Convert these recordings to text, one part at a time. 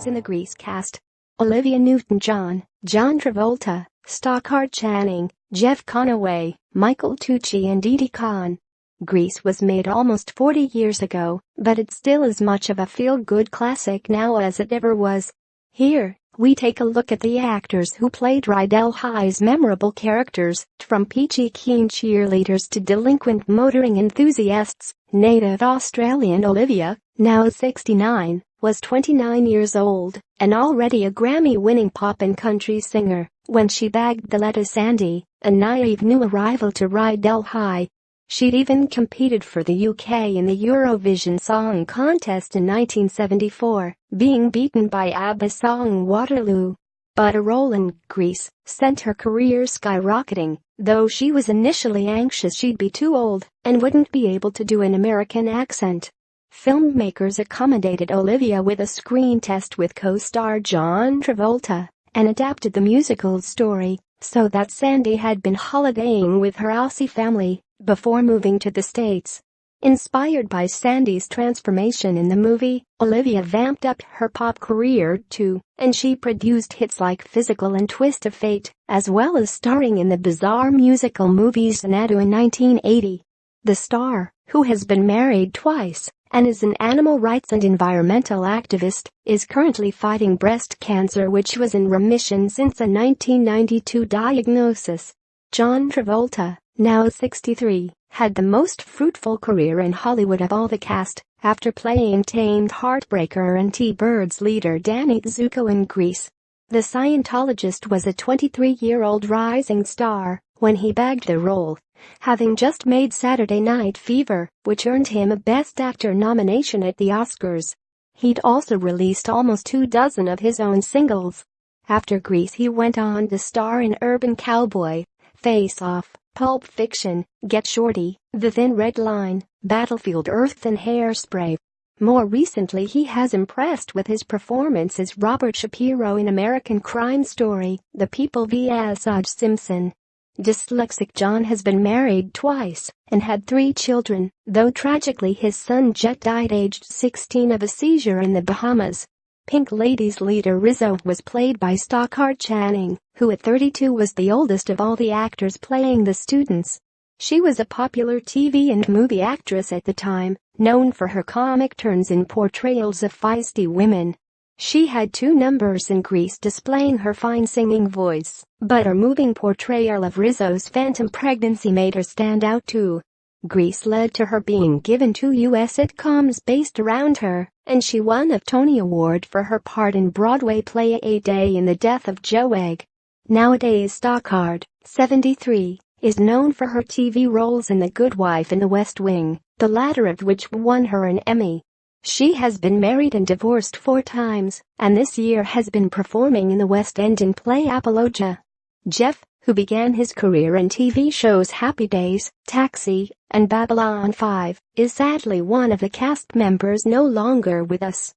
cameos in the Grease cast: Olivia Newton-John, John Travolta, Stockard Channing, Jeff Conaway, Michael Tucci and Didi Conn. Grease was made almost 40 years ago, but it's still as much of a feel-good classic now as it ever was. Here, we take a look at the actors who played Rydell High's memorable characters, from peachy keen cheerleaders to delinquent motoring enthusiasts. Native Australian Olivia, now 69, was 29 years old and already a Grammy-winning pop and country singer when she bagged the lead as Sandy, a naive new arrival to Rydell High. She'd even competed for the UK in the Eurovision Song Contest in 1974, being beaten by ABBA's song Waterloo. But a role in Grease sent her career skyrocketing, though she was initially anxious she'd be too old and wouldn't be able to do an American accent. Filmmakers accommodated Olivia with a screen test with co-star John Travolta and adapted the musical's story so that Sandy had been holidaying with her Aussie family before moving to the States. Inspired by Sandy's transformation in the movie, Olivia vamped up her pop career too, and she produced hits like Physical and Twist of Fate, as well as starring in the bizarre musical movie Xanadu in 1980. The star, who has been married twice and is an animal rights and environmental activist, is currently fighting breast cancer, which was in remission since a 1992 diagnosis. John Travolta, now 63, had the most fruitful career in Hollywood of all the cast, after playing tamed heartbreaker and T-Bird's leader Danny Zuko in Grease. The Scientologist was a 23-year-old rising star when he bagged the role, having just made Saturday Night Fever, which earned him a Best Actor nomination at the Oscars. He'd also released almost 24 of his own singles. After Grease, he went on to star in Urban Cowboy, Face Off, Pulp Fiction, Get Shorty, The Thin Red Line, Battlefield Earth and Hairspray. More recently, he has impressed with his performance as Robert Shapiro in American Crime Story, The People vs. O.J. Simpson. Dyslexic John has been married twice and had 3 children, though tragically his son Jet died aged 16 of a seizure in the Bahamas. Pink Ladies leader Rizzo was played by Stockard Channing, who at 32 was the oldest of all the actors playing the students. She was a popular TV and movie actress at the time, known for her comic turns in portrayals of feisty women. She had 2 numbers in Grease displaying her fine singing voice, but her moving portrayal of Rizzo's phantom pregnancy made her stand out too. Grease led to her being given 2 U.S. sitcoms based around her, and she won a Tony Award for her part in Broadway play A Day in the Death of Joe Egg. Nowadays Stockard, 73, is known for her TV roles in The Good Wife and The West Wing, the latter of which won her an Emmy. She has been married and divorced 4 times, and this year has been performing in the West End in play Apologia. Jeff, who began his career in TV shows Happy Days, Taxi, and Babylon 5, is sadly one of the cast members no longer with us.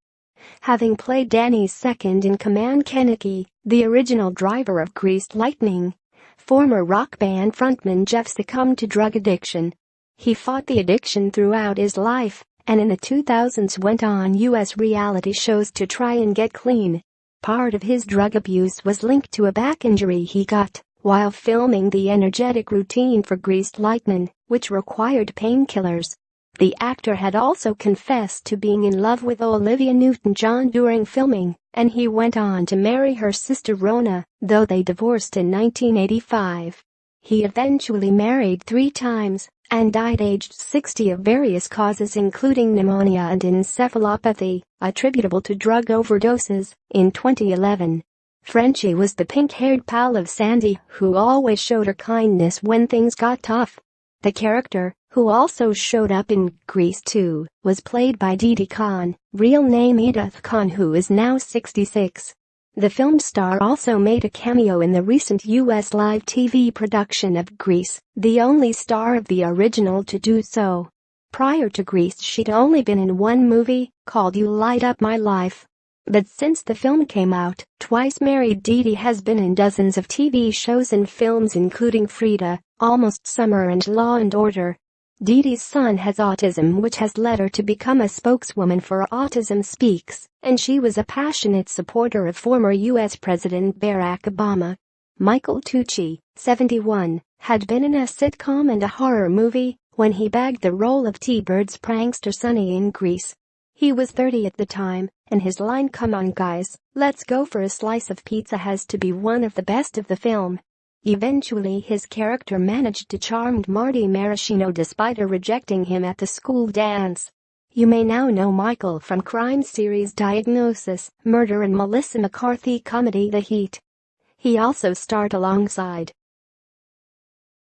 Having played Danny's second-in-command Kennedy, the original driver of Greased Lightning, former rock band frontman Jeff succumbed to drug addiction. He fought the addiction throughout his life, and in the 2000s went on U.S. reality shows to try and get clean. Part of his drug abuse was linked to a back injury he got while filming the energetic routine for Greased Lightning, which required painkillers. The actor had also confessed to being in love with Olivia Newton-John during filming, and he went on to marry her sister Rona, though they divorced in 1985. He eventually married 3 times and died aged 60 of various causes including pneumonia and encephalopathy, attributable to drug overdoses, in 2011. Frenchie was the pink-haired pal of Sandy who always showed her kindness when things got tough. The character, who also showed up in Grease 2, was played by Didi Conn, real name Edith Conn, who is now 66. The film star also made a cameo in the recent U.S. live TV production of Grease, the only star of the original to do so. Prior to Grease, she'd only been in 1 movie, called You Light Up My Life. But since the film came out, twice married Didi has been in dozens of TV shows and films including Frida, Almost Summer and Law and Order. Didi's son has autism, which has led her to become a spokeswoman for Autism Speaks, and she was a passionate supporter of former U.S. President Barack Obama. Michael Tucci, 71, had been in a sitcom and a horror movie when he bagged the role of T-Bird's prankster Sonny in Grease. He was 30 at the time, and his line "Come on guys, let's go for a slice of pizza" has to be one of the best of the film. Eventually his character managed to charm Marty Maraschino despite her rejecting him at the school dance. You may now know Michael from crime series Diagnosis, Murder and Melissa McCarthy comedy The Heat. He also starred alongside